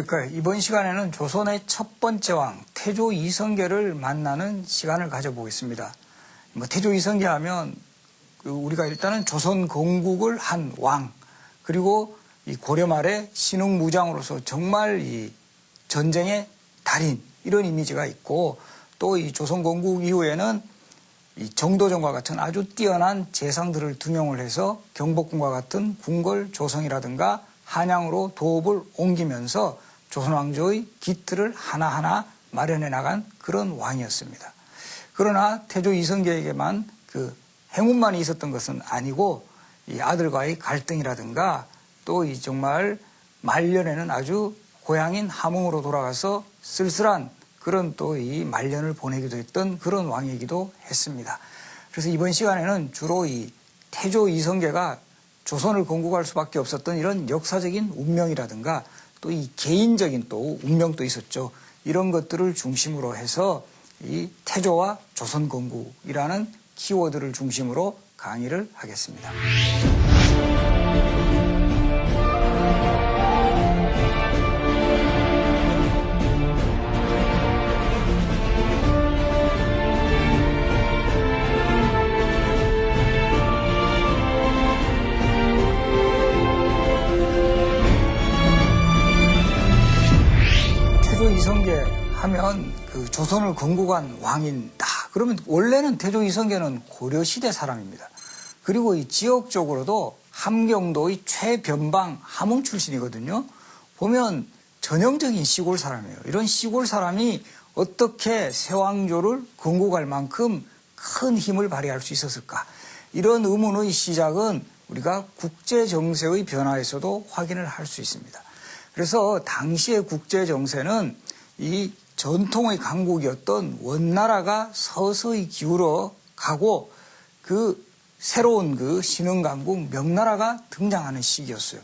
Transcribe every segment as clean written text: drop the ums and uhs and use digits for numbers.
안녕하십니까. 이번 시간에는 조선의 첫 번째 왕 태조 이성계를 만나는 시간을 가져보겠습니다. 태조 이성계 하면 우리가 일단은 조선 건국을 한 왕, 그리고 이 고려 말에 신흥무장으로서 정말 이 전쟁의 달인, 이런 이미지가 있고, 또 이 조선 건국 이후에는 이 정도전과 같은 아주 뛰어난 재상들을 등용을 해서 경복궁과 같은 궁궐 조성이라든가 한양으로 도읍을 옮기면서 조선 왕조의 기틀을 하나하나 마련해 나간 그런 왕이었습니다. 그러나 태조 이성계에게만 그 행운만이 있었던 것은 아니고, 이 아들과의 갈등이라든가 또 이 정말 말년에는 아주 고향인 함흥으로 돌아가서 쓸쓸한 그런 또 이 말년을 보내기도 했던 그런 왕이기도 했습니다. 그래서 이번 시간에는 주로 이 태조 이성계가 조선을 건국할 수밖에 없었던 이런 역사적인 운명이라든가 또 이 개인적인 또 운명도 있었죠. 이런 것들을 중심으로 해서 이 태조와 조선 건국이라는 키워드를 중심으로 강의를 하겠습니다. 태조 이성계 하면 그 조선을 건국한 왕이다. 그러면 원래는 태조 이성계는 고려시대 사람입니다. 그리고 이 지역적으로도 함경도의 최변방 함흥 출신이거든요. 보면 전형적인 시골 사람이에요. 이런 시골 사람이 어떻게 새왕조를 건국할 만큼 큰 힘을 발휘할 수 있었을까? 이런 의문의 시작은 우리가 국제정세의 변화에서도 확인을 할 수 있습니다. 그래서 당시의 국제정세는 이 전통의 강국이었던 원나라가 서서히 기울어 가고 그 새로운 그 신흥강국 명나라가 등장하는 시기였어요.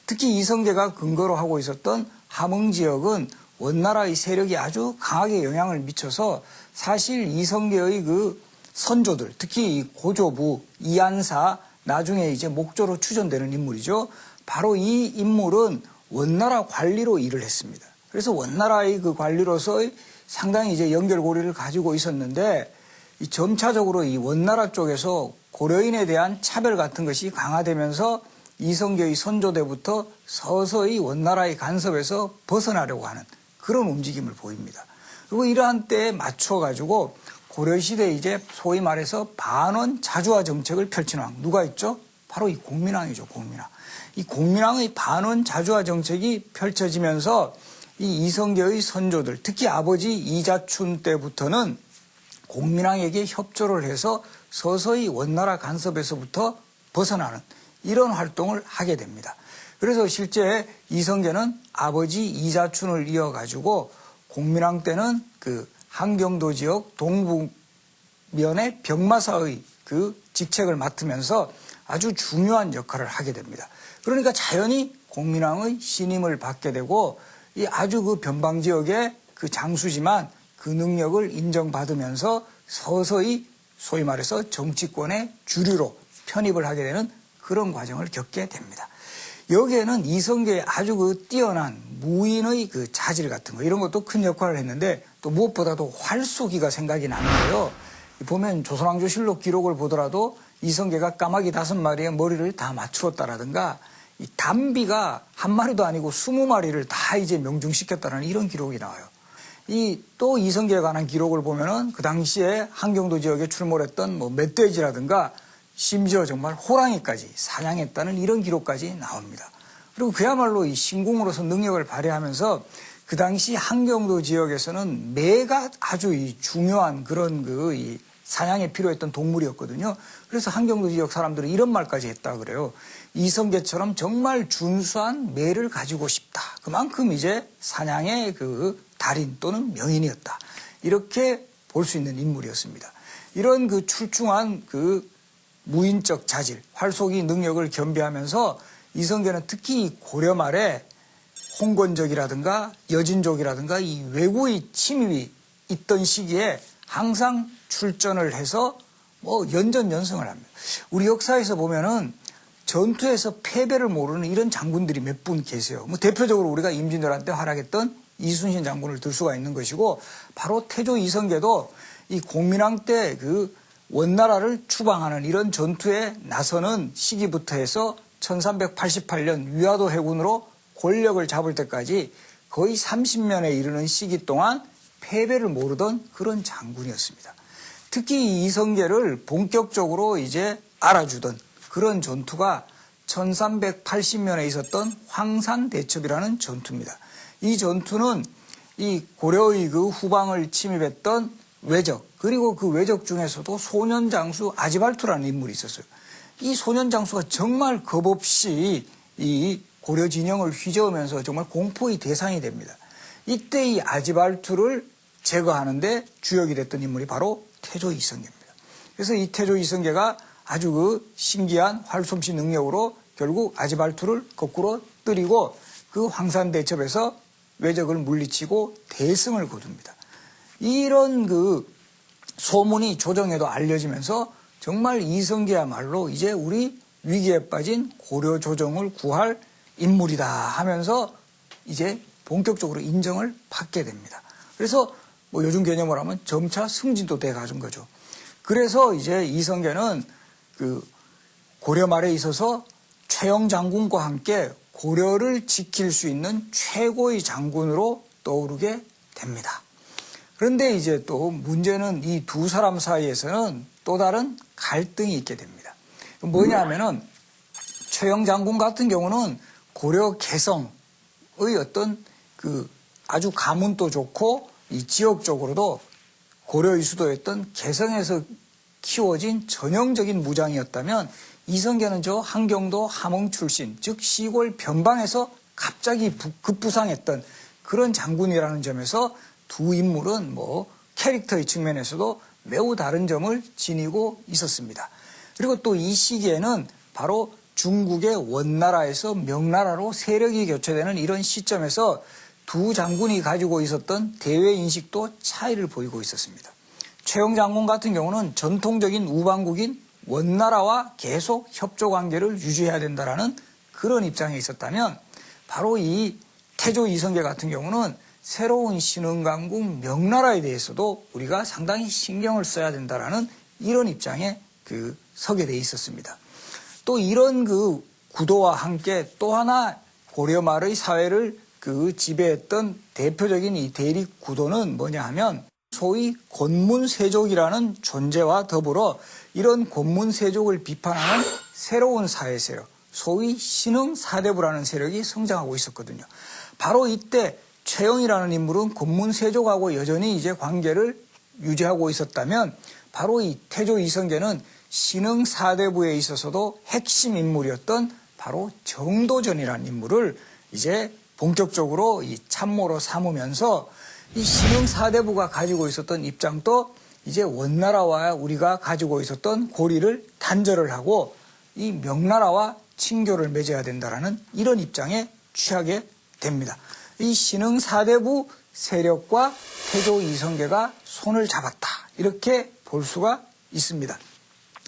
특히 이성계가 근거로 하고 있었던 함흥 지역은 원나라의 세력이 아주 강하게 영향을 미쳐서 사실 이성계의 그 선조들, 특히 이 고조부, 이안사, 나중에 이제 목조로 추존되는 인물이죠. 바로 이 인물은 원나라 관리로 일을 했습니다. 그래서 원나라의 그 관리로서 상당히 이제 연결고리를 가지고 있었는데, 이 점차적으로 이 원나라 쪽에서 고려인에 대한 차별 같은 것이 강화되면서 이성계의 선조대부터 서서히 원나라의 간섭에서 벗어나려고 하는 그런 움직임을 보입니다. 그리고 이러한 때에 맞춰가지고 고려시대에 이제 소위 말해서 반원 자주화 정책을 펼친 왕, 누가 있죠? 바로 이 공민왕이죠, 공민왕. 이 공민왕의 반원 자주화 정책이 펼쳐지면서 이 이성계의 선조들, 특히 아버지 이자춘 때부터는 공민왕에게 협조를 해서 서서히 원나라 간섭에서부터 벗어나는 이런 활동을 하게 됩니다. 그래서 실제 이성계는 아버지 이자춘을 이어가지고 공민왕 때는 그 함경도 지역 동북면의 병마사의 그 직책을 맡으면서 아주 중요한 역할을 하게 됩니다. 그러니까 자연히 공민왕의 신임을 받게 되고, 이 아주 그 변방 지역의 그 장수지만 그 능력을 인정받으면서 서서히 소위 말해서 정치권의 주류로 편입을 하게 되는 그런 과정을 겪게 됩니다. 여기에는 이성계의 아주 그 뛰어난 무인의 그 자질 같은 거, 이런 것도 큰 역할을 했는데, 또 무엇보다도 활쏘기가 생각이 나는데요. 보면 조선왕조실록 기록을 보더라도 이성계가 까마귀 5마리의 머리를 다 맞추었다라든가, 이 담비가 한 마리도 아니고 20마리를 다 이제 명중시켰다는 이런 기록이 나와요. 또 이성계에 관한 기록을 보면은 그 당시에 함경도 지역에 출몰했던 뭐 멧돼지라든가 심지어 정말 호랑이까지 사냥했다는 이런 기록까지 나옵니다. 그리고 그야말로 이 신궁으로서 능력을 발휘하면서 그 당시 함경도 지역에서는 매가 아주 이 중요한 그런 이 사냥에 필요했던 동물이었거든요. 그래서 함경도 지역 사람들은 이런 말까지 했다 그래요. 이성계처럼 정말 준수한 매를 가지고 싶다. 그만큼 이제 사냥의 그 달인 또는 명인이었다. 이렇게 볼 수 있는 인물이었습니다. 이런 그 출중한 그 무인적 자질, 활쏘기 능력을 겸비하면서 이성계는 특히 고려 말에 홍건적이라든가 여진족이라든가 이 외구의 침입이 있던 시기에 항상 출전을 해서 뭐 연전연승을 합니다. 우리 역사에서 보면은 전투에서 패배를 모르는 이런 장군들이 몇 분 계세요. 뭐 대표적으로 우리가 임진왜란 때 활약했던 이순신 장군을 들 수가 있는 것이고, 바로 태조 이성계도 이 공민왕 때 그 원나라를 추방하는 이런 전투에 나서는 시기부터 해서 1388년 위화도 해군으로 권력을 잡을 때까지 거의 30년에 이르는 시기 동안 패배를 모르던 그런 장군이었습니다. 특히 이 이성계를 본격적으로 이제 알아주던 그런 전투가 1380년에 있었던 황산대첩이라는 전투입니다. 이 전투는 이 고려의 그 후방을 침입했던 외적, 그리고 그 외적 중에서도 소년장수 아지발투라는 인물이 있었어요. 이 소년장수가 정말 겁없이 이 고려 진영을 휘저으면서 정말 공포의 대상이 됩니다. 이때 이 아지발투를 제거하는데 주역이 됐던 인물이 바로 태조 이성계입니다. 그래서 이 태조 이성계가 아주 그 신기한 활솜씨 능력으로 결국 아지발투를 거꾸로 때리고 그 황산대첩에서 외적을 물리치고 대승을 거둡니다. 이런 그 소문이 조정에도 알려지면서 정말 이성계야말로 이제 우리 위기에 빠진 고려 조정을 구할 인물이다 하면서 이제 본격적으로 인정을 받게 됩니다. 그래서 뭐 요즘 개념으로 하면 점차 승진도 돼 가는 거죠. 그래서 이제 이성계는 그 고려 말에 있어서 최영 장군과 함께 고려를 지킬 수 있는 최고의 장군으로 떠오르게 됩니다. 그런데 이제 또 문제는 이 두 사람 사이에서는 또 다른 갈등이 있게 됩니다. 뭐냐 하면은 최영 장군 같은 경우는 고려 개성의 어떤 그 아주 가문도 좋고 이 지역적으로도 고려의 수도였던 개성에서 키워진 전형적인 무장이었다면, 이성계는 저 한경도 함흥 출신, 즉 시골 변방에서 갑자기 급부상했던 그런 장군이라는 점에서 두 인물은 뭐 캐릭터의 측면에서도 매우 다른 점을 지니고 있었습니다. 그리고 또 이 시기에는 바로 중국의 원나라에서 명나라로 세력이 교체되는 이런 시점에서 두 장군이 가지고 있었던 대외 인식도 차이를 보이고 있었습니다. 최영 장군 같은 경우는 전통적인 우방국인 원나라와 계속 협조 관계를 유지해야 된다라는 그런 입장에 있었다면, 바로 이 태조 이성계 같은 경우는 새로운 신흥강국 명나라에 대해서도 우리가 상당히 신경을 써야 된다라는 이런 입장에 서게 돼 있었습니다. 또 이런 그 구도와 함께 또 하나 고려 말의 사회를 지배했던 대표적인 이 대립 구도는 뭐냐 하면, 소위 권문세족이라는 존재와 더불어 이런 권문세족을 비판하는 새로운 사회 세력, 소위 신흥사대부라는 세력이 성장하고 있었거든요. 바로 이때 최영이라는 인물은 권문세족하고 여전히 이제 관계를 유지하고 있었다면, 바로 이 태조 이성계는 신흥사대부에 있어서도 핵심 인물이었던 바로 정도전이라는 인물을 이제 본격적으로 이 참모로 삼으면서 이 신흥사대부가 가지고 있었던 입장도 이제 원나라와 우리가 가지고 있었던 고리를 단절을 하고 이 명나라와 친교를 맺어야 된다라는 이런 입장에 취하게 됩니다. 이 신흥사대부 세력과 태조 이성계가 손을 잡았다, 이렇게 볼 수가 있습니다.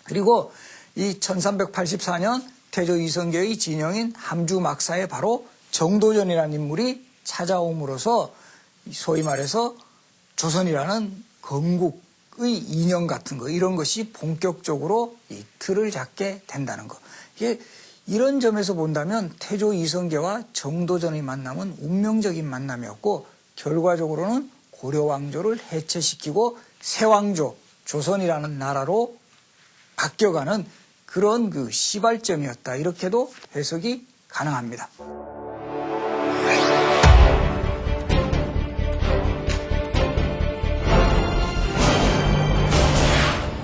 그리고 이 1384년 태조 이성계의 진영인 함주 막사에 바로 정도전이라는 인물이 찾아옴으로써 소위 말해서 조선이라는 건국의 이념 같은 거, 이런 것이 본격적으로 이 틀을 잡게 된다는 거. 이게 이런 점에서 본다면 태조 이성계와 정도전의 만남은 운명적인 만남이었고, 결과적으로는 고려 왕조를 해체시키고 새 왕조 조선이라는 나라로 바뀌어가는 그런 시발점이었다, 이렇게도 해석이 가능합니다.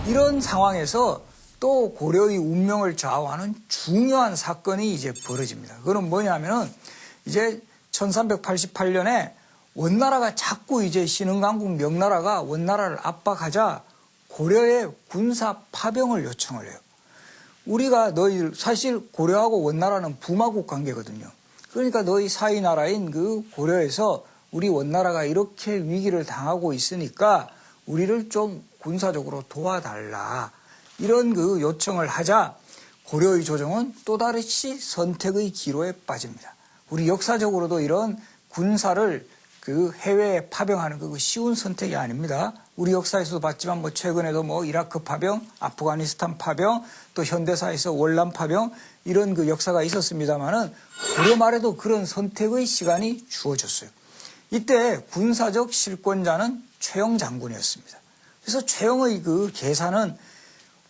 이런 상황에서 또 고려의 운명을 좌우하는 중요한 사건이 이제 벌어집니다. 그건 뭐냐면은 이제 1388년에 원나라가 자꾸 이제 신흥강국 명나라가 원나라를 압박하자 고려에 군사 파병을 요청을 해요. 우리가 사실 고려하고 원나라는 부마국 관계거든요. 그러니까 너희 사이 나라인 고려에서 우리 원나라가 이렇게 위기를 당하고 있으니까 우리를 좀 군사적으로 도와달라, 이런 요청을 하자 고려의 조정은 또다시 선택의 기로에 빠집니다. 우리 역사적으로도 이런 군사를 그 해외에 파병하는 그 쉬운 선택이 아닙니다. 우리 역사에서도 봤지만 최근에도 이라크 파병, 아프가니스탄 파병, 또 현대사에서 월남 파병 이런 그 역사가 있었습니다만은 고려 말에도 그런 선택의 시간이 주어졌어요. 이때 군사적 실권자는 최영 장군이었습니다. 그래서 최영의 그 계산은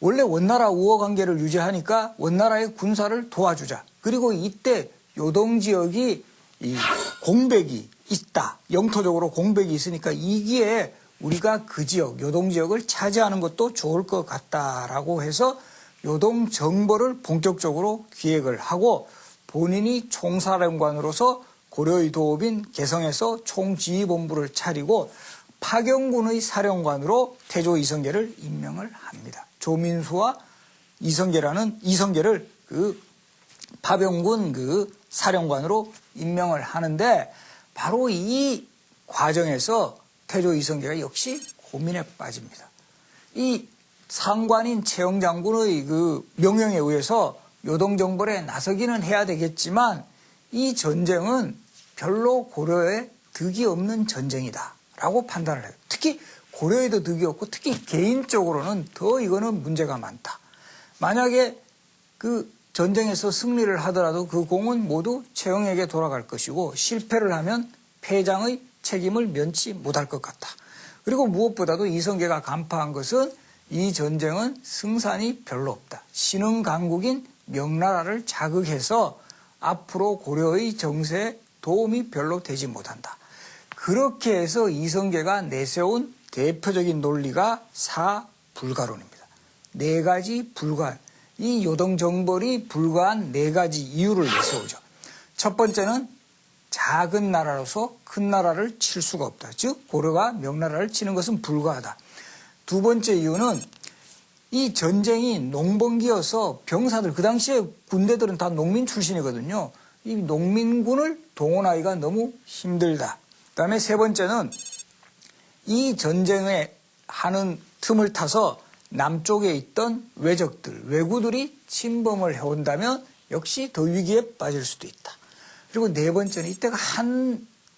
원래 원나라 우호 관계를 유지하니까 원나라의 군사를 도와주자. 그리고 이때 요동 지역이 이 공백이 있다. 영토적으로 공백이 있으니까 이기에 우리가 그 지역, 요동 지역을 차지하는 것도 좋을 것 같다라고 해서 요동 정벌을 본격적으로 기획을 하고 본인이 총사령관으로서 고려의 도읍인 개성에서 총지휘본부를 차리고 파경군의 사령관으로 태조 이성계를 임명을 합니다. 조민수와 이성계를 그 파병군 그 사령관으로 임명을 하는데 바로 이 과정에서 태조 이성계가 역시 고민에 빠집니다. 이 상관인 최영 장군의 그 명령에 의해서 요동정벌에 나서기는 해야 되겠지만 이 전쟁은 별로 고려에 득이 없는 전쟁이다라고 판단을 해요. 특히 고려에도 득이 없고 특히 개인적으로는 더 이거는 문제가 많다. 만약에 그 전쟁에서 승리를 하더라도 그 공은 모두 최영에게 돌아갈 것이고 실패를 하면 패장의 책임을 면치 못할 것 같다. 그리고 무엇보다도 이성계가 간파한 것은 이 전쟁은 승산이 별로 없다. 신흥 강국인 명나라를 자극해서 앞으로 고려의 정세에 도움이 별로 되지 못한다. 그렇게 해서 이성계가 내세운 대표적인 논리가 사불가론입니다. 네 가지 불가, 이 요동정벌이 불가한 네 가지 이유를 내세우죠. 첫 번째는 작은 나라로서 큰 나라를 칠 수가 없다. 즉 고려가 명나라를 치는 것은 불가하다. 두 번째 이유는 이 전쟁이 농번기여서 병사들, 그 당시에 군대들은 다 농민 출신이거든요. 이 농민군을 동원하기가 너무 힘들다. 그다음에 세 번째는 이 전쟁에 하는 틈을 타서 남쪽에 있던 외적들, 왜구들이 침범을 해온다면 역시 더 위기에 빠질 수도 있다. 그리고 네 번째는 이때가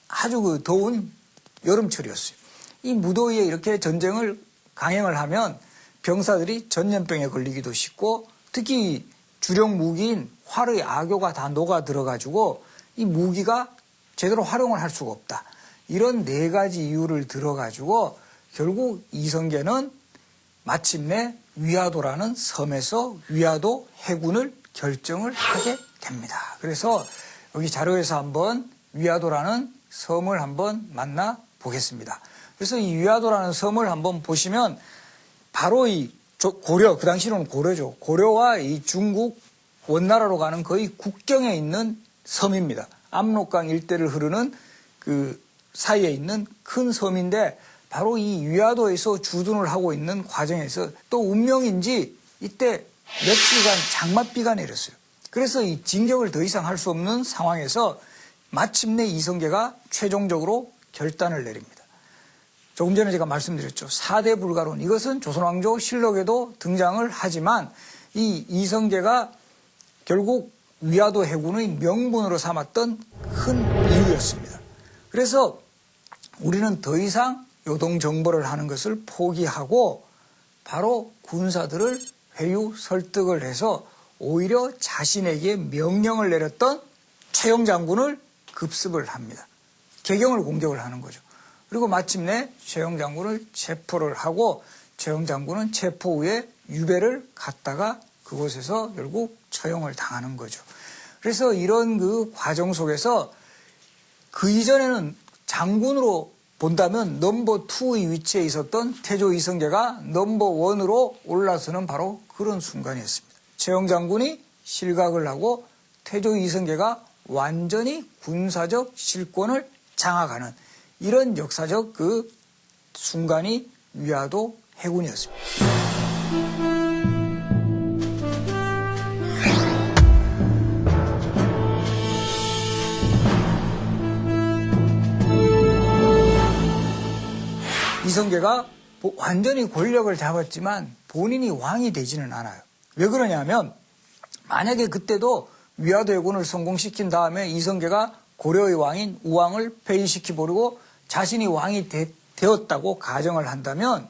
아주 그 더운 여름철이었어요. 이 무더위에 이렇게 전쟁을 강행을 하면 병사들이 전염병에 걸리기도 쉽고 특히 주력 무기인 활의 악효가 다 녹아 들어가지고 이 무기가 제대로 활용을 할 수가 없다. 이런 네 가지 이유를 들어가지고 결국 이성계는 마침내 위화도라는 섬에서 위화도 해군을 결정을 하게 됩니다. 그래서 여기 자료에서 한번 위화도라는 섬을 한번 만나 보겠습니다. 그래서 이 위화도라는 섬을 한번 보시면 바로 이 고려, 그 당시로는 고려죠. 고려와 이 중국 원나라로 가는 거의 국경에 있는 섬입니다. 압록강 일대를 흐르는 그 사이에 있는 큰 섬인데 바로 이 위화도에서 주둔을 하고 있는 과정에서 또 운명인지 이때 며칠간 장맛비가 내렸어요. 그래서 이 진격을 더 이상 할 수 없는 상황에서 마침내 이성계가 최종적으로 결단을 내립니다. 조금 전에 제가 말씀드렸죠. 4대 불가론. 이것은 조선왕조 실록에도 등장을 하지만 이 이성계가 결국 위화도 해군의 명분으로 삼았던 큰 이유였습니다. 그래서 우리는 더 이상 요동 정벌을 하는 것을 포기하고 바로 군사들을 회유 설득을 해서 오히려 자신에게 명령을 내렸던 최영 장군을 급습을 합니다. 개경을 공격을 하는 거죠. 그리고 마침내 최영 장군을 체포를 하고 최영 장군은 체포 후에 유배를 갔다가 그곳에서 결국 처형을 당하는 거죠. 그래서 이런 그 과정 속에서 그 이전에는 장군으로 본다면 넘버 2의 위치에 있었던 태조 이성계가 넘버 1으로 올라서는 바로 그런 순간이었습니다. 최영 장군이 실각을 하고 태조 이성계가 완전히 군사적 실권을 장악하는 이런 역사적 그 순간이 위화도 해군이었습니다. 이성계가 완전히 권력을 잡았지만 본인이 왕이 되지는 않아요. 왜 그러냐면 만약에 그때도 위화대군을 성공시킨 다음에 이성계가 고려의 왕인 우왕을 폐위시켜버리고 자신이 왕이 되었다고 가정을 한다면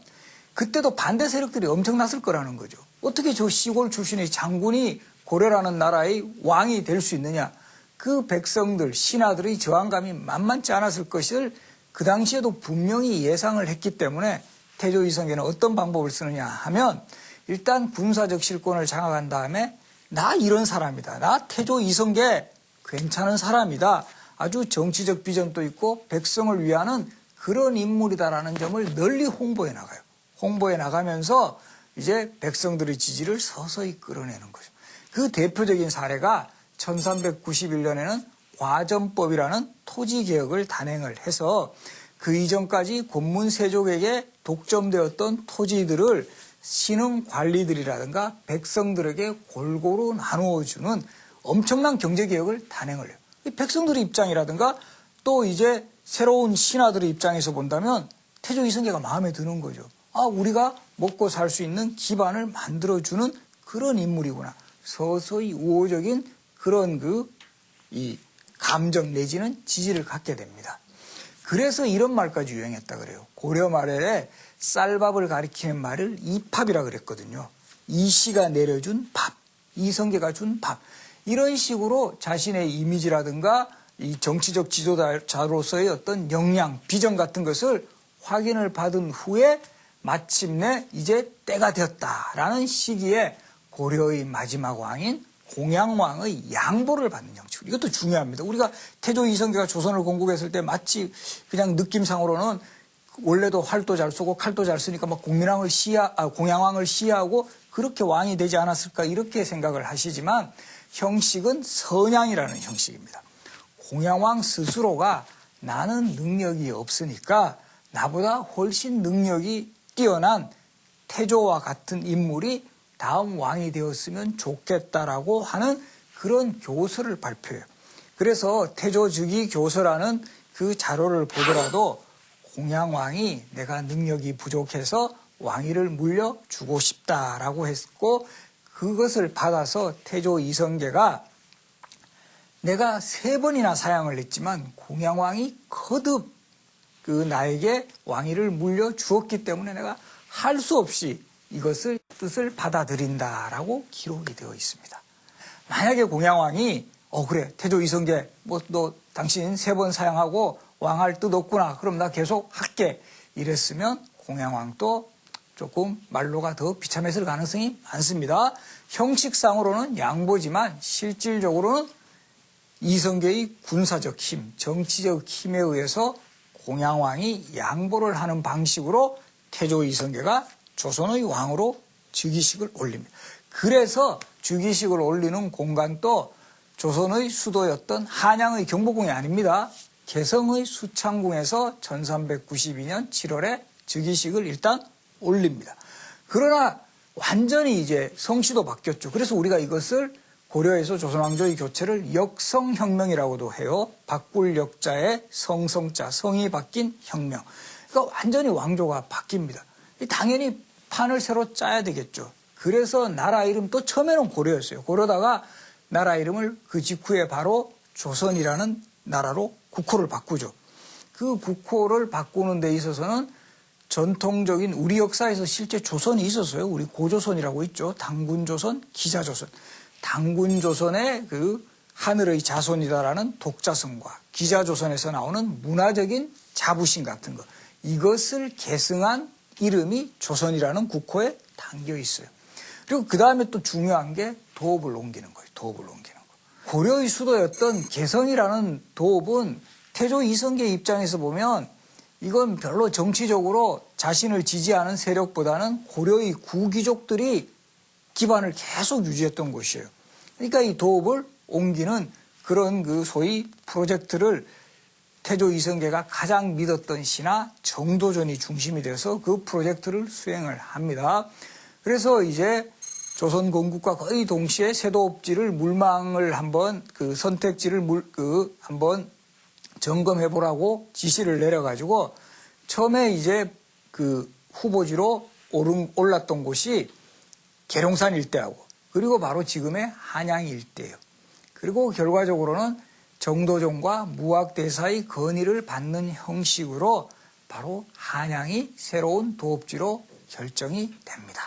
그때도 반대 세력들이 엄청났을 거라는 거죠. 어떻게 저 시골 출신의 장군이 고려라는 나라의 왕이 될 수 있느냐. 그 백성들, 신하들의 저항감이 만만치 않았을 것을 그 당시에도 분명히 예상을 했기 때문에 태조 이성계는 어떤 방법을 쓰느냐 하면 일단 군사적 실권을 장악한 다음에 나 이런 사람이다. 나 태조 이성계 괜찮은 사람이다. 아주 정치적 비전도 있고 백성을 위하는 그런 인물이다라는 점을 널리 홍보해 나가요. 홍보해 나가면서 이제 백성들의 지지를 서서히 끌어내는 거죠. 그 대표적인 사례가 1391년에는 과점법이라는 토지개혁을 단행을 해서 그 이전까지 권문세족에게 독점되었던 토지들을 신흥 관리들이라든가 백성들에게 골고루 나누어주는 엄청난 경제개혁을 단행을 해요. 백성들의 입장이라든가 또 이제 새로운 신하들의 입장에서 본다면 태조 이성계가 마음에 드는 거죠. 아, 우리가 먹고 살 수 있는 기반을 만들어주는 그런 인물이구나. 서서히 우호적인 그런 이 감정 내지는 지지를 갖게 됩니다. 그래서 이런 말까지 유행했다 그래요. 고려 말에 쌀밥을 가리키는 말을 이팝이라 그랬거든요. 이씨가 내려준 밥, 이성계가 준 밥. 이런 식으로 자신의 이미지라든가 이 정치적 지도자로서의 어떤 역량, 비전 같은 것을 확인을 받은 후에 마침내 이제 때가 되었다라는 시기에 고려의 마지막 왕인 공양왕의 양보를 받는 형식. 이것도 중요합니다. 우리가 태조 이성계가 조선을 건국했을 때 마치 그냥 느낌상으로는 원래도 활도 잘 쏘고 칼도 잘 쓰니까 막 공양왕을 시해하고 그렇게 왕이 되지 않았을까 이렇게 생각을 하시지만 형식은 선양이라는 형식입니다. 공양왕 스스로가 나는 능력이 없으니까 나보다 훨씬 능력이 뛰어난 태조와 같은 인물이 다음 왕이 되었으면 좋겠다라고 하는 그런 교서를 발표해요. 그래서 태조즉위 교서라는 그 자료를 보더라도 공양왕이 내가 능력이 부족해서 왕위를 물려주고 싶다라고 했고 그것을 받아서 태조 이성계가 내가 3번이나 사양을 했지만 공양왕이 거듭 나에게 왕위를 물려주었기 때문에 내가 할 수 없이 이것을 뜻을 받아들인다라고 기록이 되어 있습니다. 만약에 공양왕이 그래 태조 이성계 너 당신 3번 사양하고 왕할 뜻 없구나. 그럼 나 계속 할게. 이랬으면 공양왕도 조금 말로가 더 비참했을 가능성이 많습니다. 형식상으로는 양보지만 실질적으로는 이성계의 군사적 힘, 정치적 힘에 의해서 공양왕이 양보를 하는 방식으로 태조 이성계가 조선의 왕으로 즉위식을 올립니다. 그래서 즉위식을 올리는 공간도 조선의 수도였던 한양의 경복궁이 아닙니다. 개성의 수창궁에서 1392년 7월에 즉위식을 일단 올립니다. 그러나 완전히 이제 성씨도 바뀌었죠. 그래서 우리가 이것을 고려에서 조선왕조의 교체를 역성혁명이라고도 해요. 바꿀 역자에 성성자, 성이 바뀐 혁명. 그러니까 완전히 왕조가 바뀝니다. 당연히 판을 새로 짜야 되겠죠. 그래서 나라 이름도 처음에는 고려였어요. 고려다가 나라 이름을 그 직후에 바로 조선이라는 나라로 국호를 바꾸죠. 그 국호를 바꾸는 데 있어서는 전통적인 우리 역사에서 실제 조선이 있었어요. 우리 고조선이라고 있죠. 당군조선, 기자조선. 당군조선의 그 하늘의 자손이다라는 독자성과 기자조선에서 나오는 문화적인 자부심 같은 것. 이것을 계승한 이름이 조선이라는 국호에 담겨 있어요. 그리고 그 다음에 또 중요한 게 도읍을 옮기는 거예요. 도읍을 옮기는 거. 고려의 수도였던 개성이라는 도읍은 태조 이성계 입장에서 보면 이건 별로 정치적으로 자신을 지지하는 세력보다는 고려의 구귀족들이 기반을 계속 유지했던 곳이에요. 그러니까 이 도읍을 옮기는 그런 그 소위 프로젝트를 태조 이성계가 가장 믿었던 신하 정도전이 중심이 돼서 그 프로젝트를 수행을 합니다. 그래서 이제 조선 건국과 거의 동시에 세도읍지를 물망을 한번 그 선택지를 한번 점검해 보라고 지시를 내려가지고 처음에 이제 그 후보지로 올랐던 곳이 계룡산 일대하고 그리고 바로 지금의 한양 일대예요. 그리고 결과적으로는 정도전과 무학대사의 건의를 받는 형식으로 바로 한양이 새로운 도읍지로 결정이 됩니다.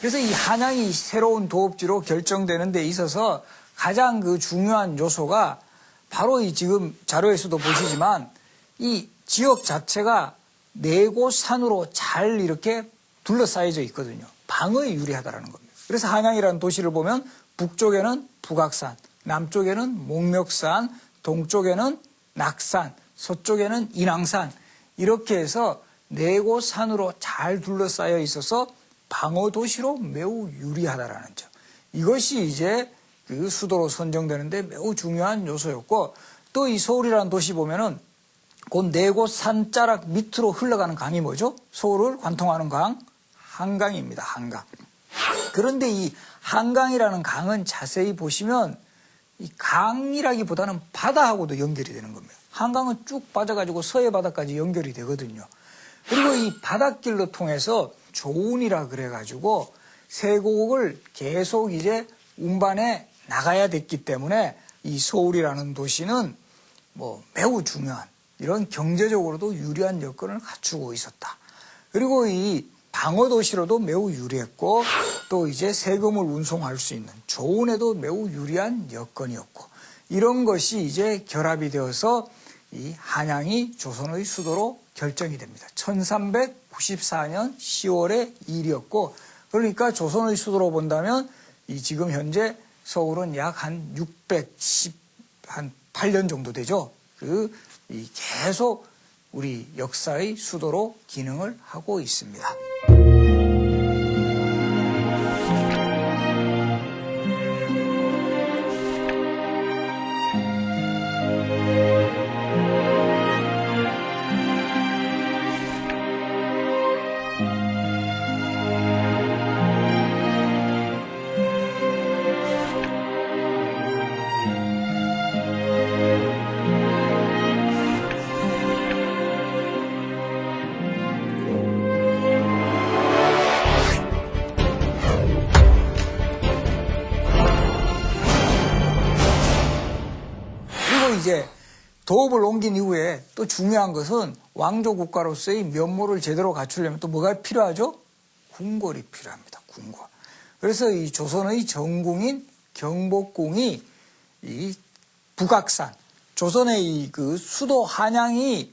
그래서 이 한양이 새로운 도읍지로 결정되는 데 있어서 가장 그 중요한 요소가 바로 이 지금 자료에서도 보시지만 이 지역 자체가 네 곳 산으로 잘 이렇게 둘러싸여져 있거든요. 방어에 유리하다는 겁니다. 그래서 한양이라는 도시를 보면 북쪽에는 북악산, 남쪽에는 목멱산, 동쪽에는 낙산, 서쪽에는 인왕산 이렇게 해서 네 곳 산으로 잘 둘러싸여 있어서 방어 도시로 매우 유리하다라는 점. 이것이 이제 그 수도로 선정되는데 매우 중요한 요소였고 또 이 서울이라는 도시 보면은 그 네 곳 산자락 밑으로 흘러가는 강이 뭐죠? 서울을 관통하는 강, 한강입니다. 한강. 그런데 이 한강이라는 강은 자세히 보시면 이 강이라기보다는 바다하고도 연결이 되는 겁니다. 한강은 쭉 빠져가지고 서해 바다까지 연결이 되거든요. 그리고 이 바닷길로 통해서 조운이라 그래가지고 세곡을 계속 이제 운반해 나가야 됐기 때문에 이 서울이라는 도시는 뭐 매우 중요한 이런 경제적으로도 유리한 여건을 갖추고 있었다. 그리고 이 방어 도시로도 매우 유리했고 또 이제 세금을 운송할 수 있는 조운에도 매우 유리한 여건이었고 이런 것이 이제 결합이 되어서 이 한양이 조선의 수도로 결정이 됩니다. 1394년 10월의 일이었고 그러니까 조선의 수도로 본다면 이 지금 현재 서울은 약 한 618년 정도 되죠. 이 계속 우리 역사의 수도로 기능을 하고 있습니다. 이제 도읍을 옮긴 이후에 또 중요한 것은 왕조 국가로서의 면모를 제대로 갖추려면 또 뭐가 필요하죠? 궁궐이 필요합니다. 궁궐. 그래서 이 조선의 전궁인 경복궁이 이 북악산, 조선의 이 그 수도 한양이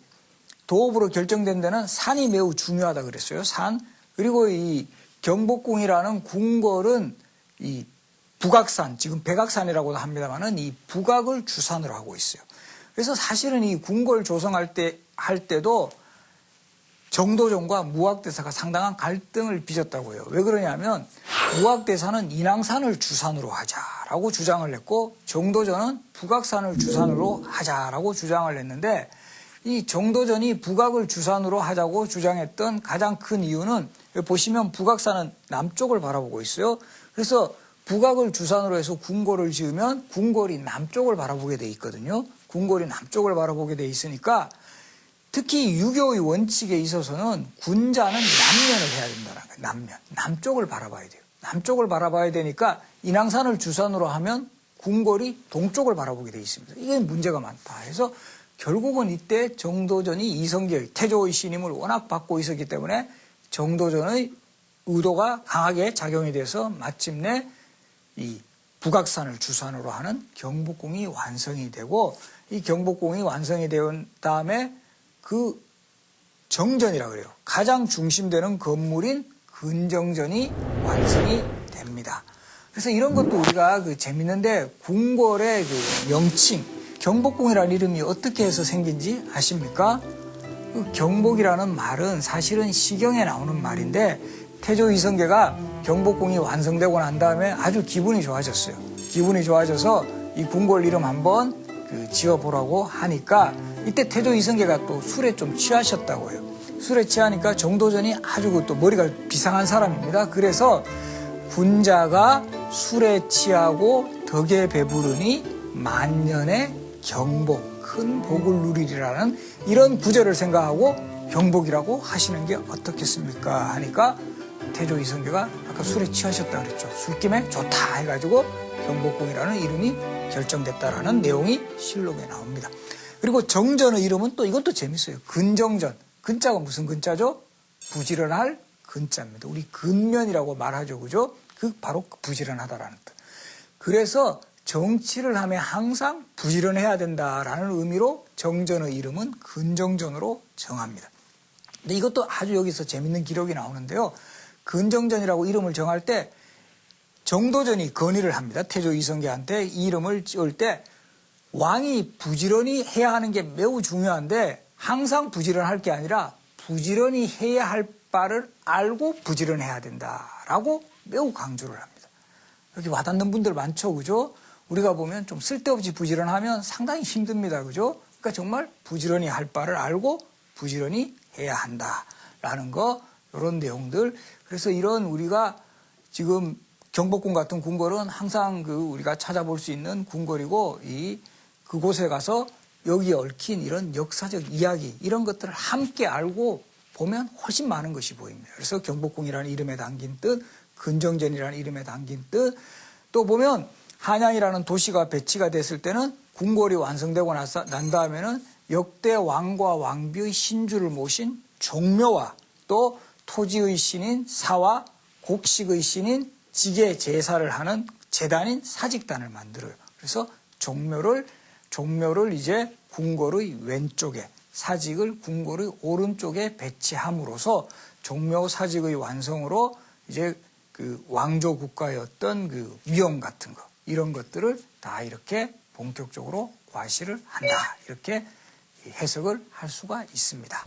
도읍으로 결정된 데는 산이 매우 중요하다 그랬어요. 산. 그리고 이 경복궁이라는 궁궐은 이 북악산, 지금 백악산이라고도 합니다만은 이 북악을 주산으로 하고 있어요. 그래서 사실은 이 궁궐 조성할 때도 정도전과 무학대사가 상당한 갈등을 빚었다고 해요. 왜 그러냐면 무학대사는 인왕산을 주산으로 하자라고 주장을 했고 정도전은 북악산을 주산으로 하자라고 주장을 했는데 이 정도전이 북악을 주산으로 하자고 주장했던 가장 큰 이유는 보시면 북악산은 남쪽을 바라보고 있어요. 그래서 북악을 주산으로 해서 궁궐을 지으면 궁궐이 남쪽을 바라보게 돼 있거든요. 궁궐이 남쪽을 바라보게 돼 있으니까 특히 유교의 원칙에 있어서는 군자는 남면을 해야 된다는 거예요. 남면. 남쪽을 바라봐야 돼요. 남쪽을 바라봐야 되니까 인왕산을 주산으로 하면 궁궐이 동쪽을 바라보게 돼 있습니다. 이게 문제가 많다. 그래서 결국은 이때 정도전이 이성계의 태조의 신임을 워낙 받고 있었기 때문에 정도전의 의도가 강하게 작용이 돼서 마침내 이 북악산을 주산으로 하는 경복궁이 완성이 되고 이 경복궁이 완성이 된 다음에 그 정전이라고 그래요. 가장 중심되는 건물인 근정전이 완성이 됩니다. 그래서 이런 것도 우리가 재밌는데 궁궐의 명칭, 경복궁이라는 이름이 어떻게 해서 생긴지 아십니까? 경복이라는 말은 사실은 시경에 나오는 말인데 태조 이성계가 경복궁이 완성되고 난 다음에 아주 기분이 좋아졌어요. 기분이 좋아져서 이 궁궐 이름 한번 지어보라고 하니까 이때 태조 이성계가 또 술에 좀 취하셨다고 해요. 술에 취하니까 정도전이 아주 또 머리가 비상한 사람입니다. 그래서 군자가 술에 취하고 덕에 배부르니 만년의 경복, 큰 복을 누리리라는 이런 구절을 생각하고 경복이라고 하시는 게 어떻겠습니까? 하니까 태조 이성계가 아까 술에 취하셨다 그랬죠. 술김에 좋다 해가지고 경복궁이라는 이름이 결정됐다라는 내용이 실록에 나옵니다. 그리고 정전의 이름은 또 이것도 재밌어요. 근정전. 근자가 무슨 근자죠? 부지런할 근자입니다. 우리 근면이라고 말하죠. 그죠? 그 바로 부지런하다라는 뜻. 그래서 정치를 하면 항상 부지런해야 된다라는 의미로 정전의 이름은 근정전으로 정합니다. 근데 이것도 아주 여기서 재밌는 기록이 나오는데요. 근정전이라고 이름을 정할 때 정도전이 건의를 합니다. 태조 이성계한테 이 이름을 지을 때 왕이 부지런히 해야 하는 게 매우 중요한데 항상 부지런할 게 아니라 부지런히 해야 할 바를 알고 부지런해야 된다라고 매우 강조를 합니다. 여기 와닿는 분들 많죠, 그죠? 우리가 보면 좀 쓸데없이 부지런하면 상당히 힘듭니다, 그죠? 그러니까 정말 부지런히 할 바를 알고 부지런히 해야 한다라는 거, 이런 내용들. 그래서 이런 우리가 지금 경복궁 같은 궁궐은 항상 우리가 찾아볼 수 있는 궁궐이고, 그곳에 가서 여기에 얽힌 이런 역사적 이야기, 이런 것들을 함께 알고 보면 훨씬 많은 것이 보입니다. 그래서 경복궁이라는 이름에 담긴 뜻, 근정전이라는 이름에 담긴 뜻, 또 보면 한양이라는 도시가 배치가 됐을 때는 궁궐이 완성되고 난 다음에는 역대 왕과 왕비의 신주를 모신 종묘와 또 토지의 신인 사와 곡식의 신인 직의 제사를 하는 제단인 사직단을 만들어요. 그래서 종묘를 이제 궁궐의 왼쪽에, 사직을 궁궐의 오른쪽에 배치함으로써 종묘 사직의 완성으로 이제 그 왕조 국가의 어떤 위험 같은 거, 이런 것들을 다 이렇게 본격적으로 과시를 한다. 이렇게 해석을 할 수가 있습니다.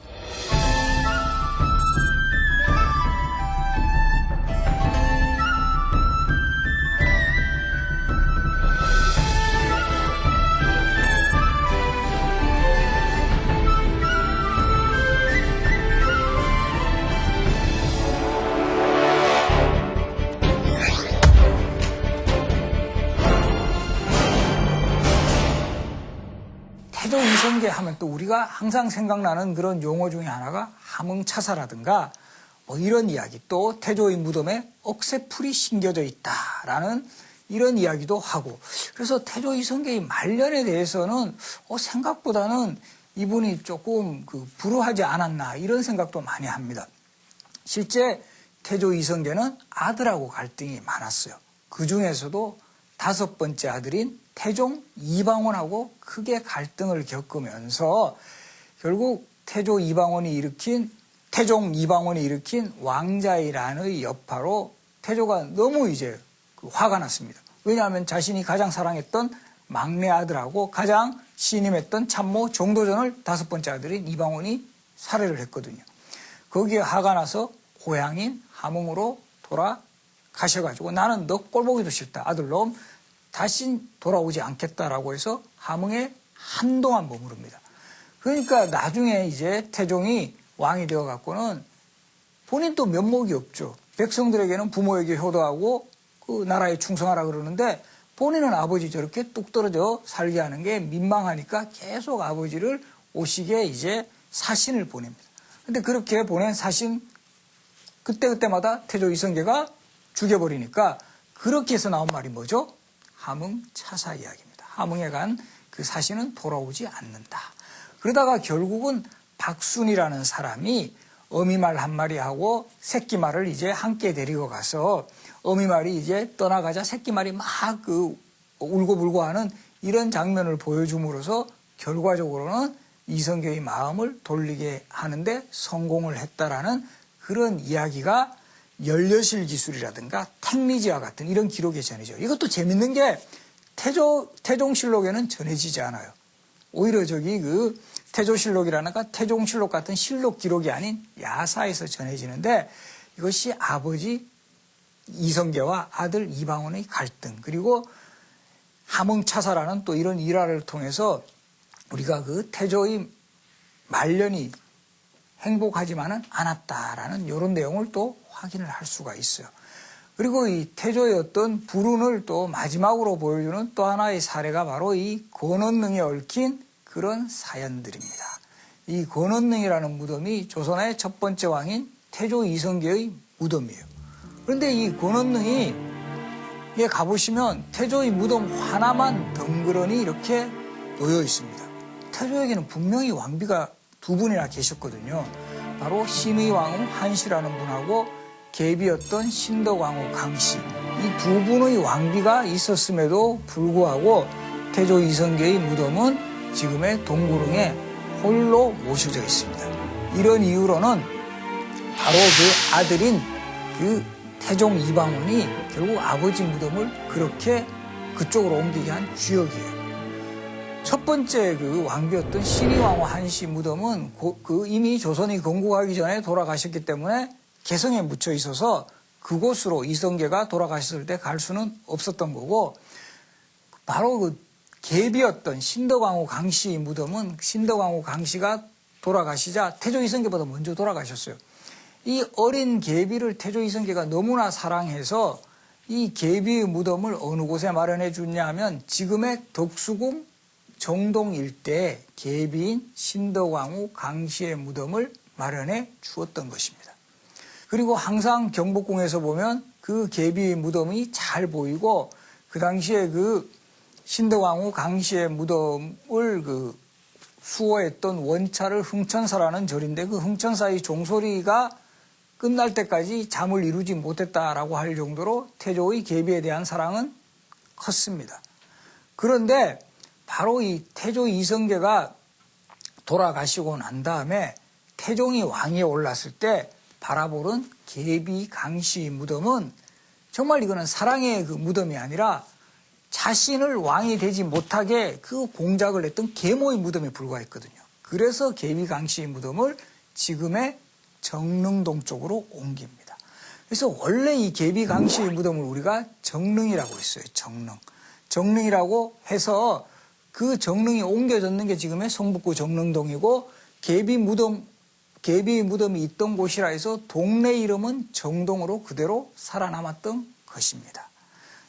태조 이성계 하면 또 우리가 항상 생각나는 그런 용어 중에 하나가 함흥차사라든가 뭐 이런 이야기, 또 태조의 무덤에 억새풀이 심겨져 있다라는 이런 이야기도 하고, 그래서 태조 이성계의 말년에 대해서는 생각보다는 이분이 조금 불우하지 않았나, 이런 생각도 많이 합니다. 실제 태조 이성계는 아들하고 갈등이 많았어요. 그 중에서도 5번째 아들인 태종 이방원하고 크게 갈등을 겪으면서 결국 태종 이방원이 일으킨 왕자의 난의 여파로 태조가 너무 이제 화가 났습니다. 왜냐하면 자신이 가장 사랑했던 막내 아들하고 가장 신임했던 참모 정도전을 5번째 아들인 이방원이 살해를 했거든요. 거기에 화가 나서 고향인 함흥으로 돌아가셔가지고 나는 너 꼴보기도 싫다, 아들놈 다시 돌아오지 않겠다라고 해서 함흥에 한동안 머무릅니다. 그러니까 나중에 이제 태종이 왕이 되어갖고는 본인도 면목이 없죠. 백성들에게는 부모에게 효도하고 그 나라에 충성하라 그러는데 본인은 아버지 저렇게 뚝 떨어져 살게 하는 게 민망하니까 계속 아버지를 오시게 이제 사신을 보냅니다. 근데 그렇게 보낸 사신 그때마다 태조 이성계가 죽여버리니까 그렇게 해서 나온 말이 뭐죠? 함흥차사 이야기입니다. 함흥에 간 그 사신은 돌아오지 않는다. 그러다가 결국은 박순이라는 사람이 어미말 한 마리하고 새끼말을 이제 함께 데리고 가서 어미말이 이제 떠나가자 새끼말이 막 울고불고 하는 이런 장면을 보여줌으로써 결과적으로는 이성계의 마음을 돌리게 하는데 성공을 했다라는 그런 이야기가 열려실 기술이라든가 택미지와 같은 이런 기록에 전해져요. 이것도 재밌는 게 태종실록에는 전해지지 않아요. 오히려 태조실록이라든가 태종실록 같은 실록 기록이 아닌 야사에서 전해지는데 이것이 아버지 이성계와 아들 이방원의 갈등, 그리고 함흥차사라는 또 이런 일화를 통해서 우리가 태조의 말년이 행복하지만은 않았다라는 이런 내용을 또 확인을 할 수가 있어요. 그리고 이 태조의 어떤 불운을 또 마지막으로 보여주는 또 하나의 사례가 바로 이 권원능에 얽힌 그런 사연들입니다. 이 권원능이라는 무덤이 조선의 첫 번째 왕인 태조 이성계의 무덤이에요. 그런데 이 권원능이 에 가보시면 태조의 무덤 하나만 덩그러니 이렇게 놓여 있습니다. 태조에게는 분명히 왕비가 두 분이나 계셨거든요. 바로 신의왕후 한씨라는 분하고 계비였던 신덕왕후 강씨. 이 두 분의 왕비가 있었음에도 불구하고 태조 이성계의 무덤은 지금의 동구릉에 홀로 모셔져 있습니다. 이런 이유로는 바로 그 아들인 그 태종 이방원이 결국 아버지 무덤을 그렇게 그쪽으로 옮기게 한 주역이에요. 첫 번째 그 왕비였던 신의왕후 한씨 무덤은 이미 조선이 건국하기 전에 돌아가셨기 때문에 개성에 묻혀 있어서 그곳으로 이성계가 돌아가셨을 때 갈 수는 없었던 거고, 바로 그 계비였던 신덕왕후 강씨 무덤은 신덕왕후 강씨가 돌아가시자 태조 이성계보다 먼저 돌아가셨어요. 이 어린 계비를 태조 이성계가 너무나 사랑해서 이 계비의 무덤을 어느 곳에 마련해 줬냐 하면 지금의 덕수궁 정동 일대에 계비인 신덕왕후 강씨의 무덤을 마련해 주었던 것입니다. 그리고 항상 경복궁에서 보면 그 계비의 무덤이 잘 보이고, 그 당시에 그 신덕왕후 강씨의 무덤을 그 수호했던 원찰을 흥천사라는 절인데, 그 흥천사의 종소리가 끝날 때까지 잠을 이루지 못했다라고 할 정도로 태조의 계비에 대한 사랑은 컸습니다. 그런데 바로 이 태조 이성계가 돌아가시고 난 다음에 태종이 왕위에 올랐을 때 바라보는 계비 강씨 무덤은 정말 이거는 사랑의 그 무덤이 아니라 자신을 왕이 되지 못하게 그 공작을 했던 계모의 무덤에 불과했거든요. 그래서 계비 강씨 무덤을 지금의 정릉동 쪽으로 옮깁니다. 그래서 원래 이 계비 강씨 무덤을 우리가 정릉이라고 했어요. 정릉이라고 해서 그 정릉이 옮겨졌는 게 지금의 성북구 정릉동이고, 계비 무덤이 있던 곳이라 해서 동네 이름은 정동으로 그대로 살아남았던 것입니다.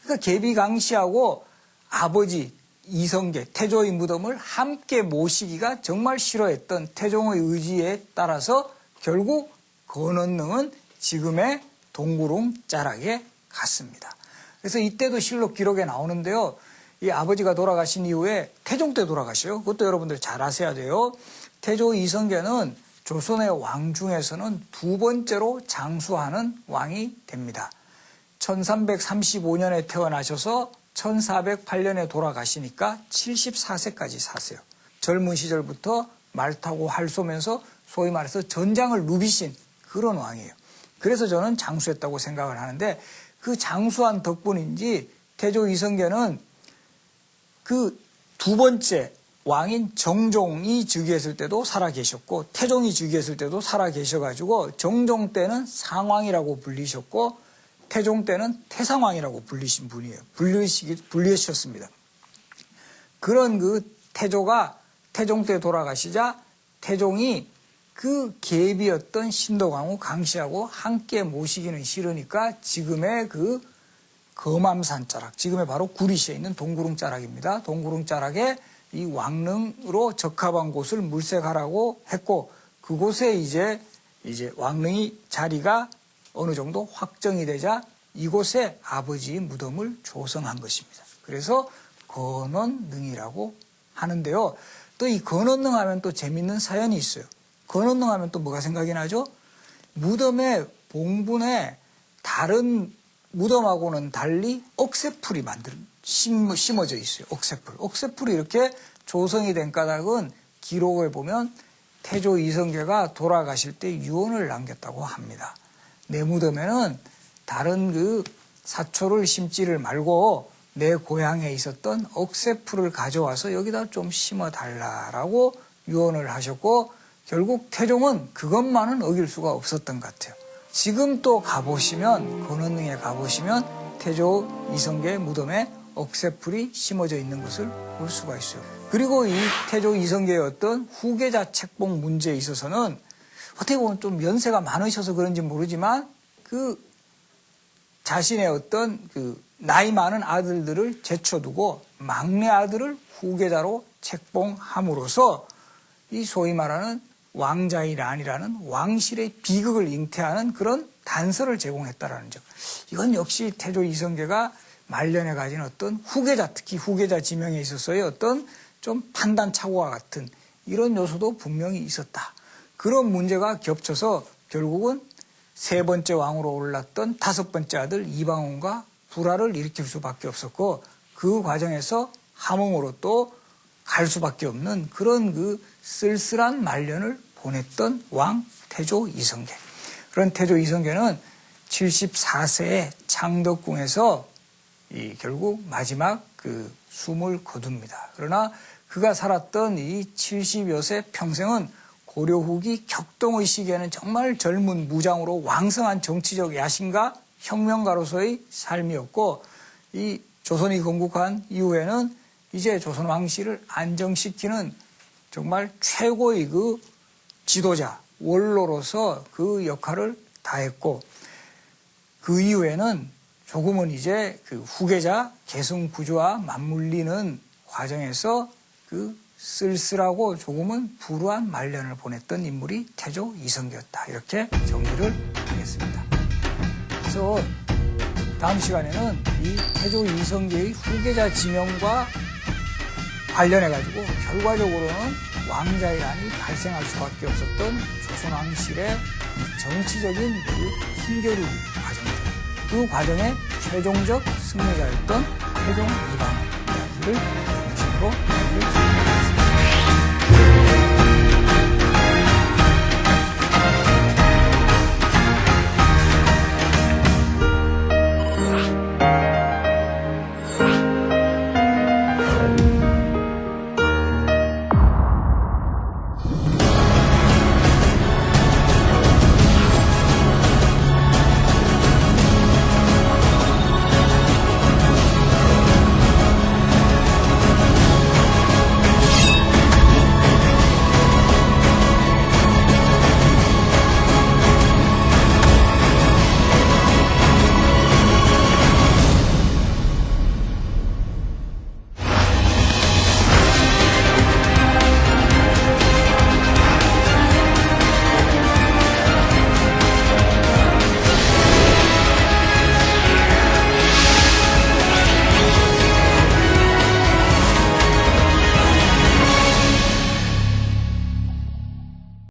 그러니까 계비 강씨하고 아버지 이성계, 태조의 무덤을 함께 모시기가 정말 싫어했던 태종의 의지에 따라서 결국 권원능은 지금의 동구릉 자락에 갔습니다. 그래서 이때도 실록 기록에 나오는데요. 이 아버지가 돌아가신 이후에 태종 때 돌아가셔요. 그것도 여러분들 잘 아셔야 돼요. 태조 이성계는 조선의 왕 중에서는 두 번째로 장수하는 왕이 됩니다. 1335년에 태어나셔서 1408년에 돌아가시니까 74세까지 사세요. 젊은 시절부터 말 타고 활 쏘면서 소위 말해서 전장을 누비신 그런 왕이에요. 그래서 저는 장수했다고 생각을 하는데, 그 장수한 덕분인지 태조 이성계는 그 두 번째 왕인 정종이 즉위했을 때도 살아계셨고, 태종이 즉위했을 때도 살아계셔가지고 정종 때는 상왕이라고 불리셨고 태종 때는 태상왕이라고 불리신 분이에요. 불리셨습니다. 그런 그 태조가 태종 때 돌아가시자 태종이 그 계비였던 신덕왕후 강씨하고 함께 모시기는 싫으니까 지금의 그 거맘산 자락, 지금의 바로 구리시에 있는 동구릉 자락입니다. 동구릉 자락에 이 왕릉으로 적합한 곳을 물색하라고 했고, 그곳에 이제 왕릉이 자리가 어느 정도 확정이 되자 이곳에 아버지의 무덤을 조성한 것입니다. 그래서 권원능이라고 하는데요. 또 이 권원능 하면 또 재밌는 사연이 있어요. 권원능 하면 또 뭐가 생각이 나죠? 무덤의 봉분에 다른 무덤하고는 달리 억새풀이 심어져 있어요. 억새풀이 이렇게 조성이 된 까닭은 기록에 보면 태조 이성계가 돌아가실 때 유언을 남겼다고 합니다. 내 무덤에는 다른 그 사초를 심지를 말고 내 고향에 있었던 억새풀을 가져와서 여기다 좀 심어달라라고 유언을 하셨고, 결국 태종은 그것만은 어길 수가 없었던 것 같아요. 지금 또 가보시면, 권원능에 가보시면 태조 이성계 무덤에 억새풀이 심어져 있는 것을 볼 수가 있어요. 그리고 이 태조 이성계의 어떤 후계자 책봉 문제에 있어서는 어떻게 보면 좀 연세가 많으셔서 그런지 모르지만 그 자신의 어떤 그 나이 많은 아들들을 제쳐두고 막내 아들을 후계자로 책봉함으로써 이 소위 말하는 왕자의 란이라는 왕실의 비극을 잉태하는 그런 단서를 제공했다라는 점. 이건 역시 태조 이성계가 말년에 가진 어떤 후계자, 특히 후계자 지명에 있어서의 어떤 좀 판단 착오와 같은 이런 요소도 분명히 있었다. 그런 문제가 겹쳐서 결국은 세 번째 왕으로 올랐던 다섯 번째 아들 이방원과 불화를 일으킬 수밖에 없었고 그 과정에서 함흥으로 또 갈 수밖에 없는 그런 그 쓸쓸한 말년을 보냈던 왕 태조 이성계. 그런 태조 이성계는 74세에 창덕궁에서 결국 마지막 그 숨을 거둡니다. 그러나 그가 살았던 이 70여 세 평생은 고려 후기 격동의 시기에는 정말 젊은 무장으로 왕성한 정치적 야심과 혁명가로서의 삶이었고 이 조선이 건국한 이후에는 이제 조선 왕실을 안정시키는 정말 최고의 그 지도자, 원로로서 그 역할을 다했고 그 이후에는 조금은 이제 그 후계자 계승 구조와 맞물리는 과정에서 그 쓸쓸하고 조금은 불우한 말년을 보냈던 인물이 태조 이성계였다. 이렇게 정리를 하겠습니다. 그래서 다음 시간에는 이 태조 이성계의 후계자 지명과 관련해가지고 결과적으로는 왕자의란이 발생할 수밖에 없었던 조선왕실의 정치적인 그 힘겨루기 과정들, 그 과정의 최종적 승리자였던 태종 이방원 이야기를 중심으로 알려드립니다.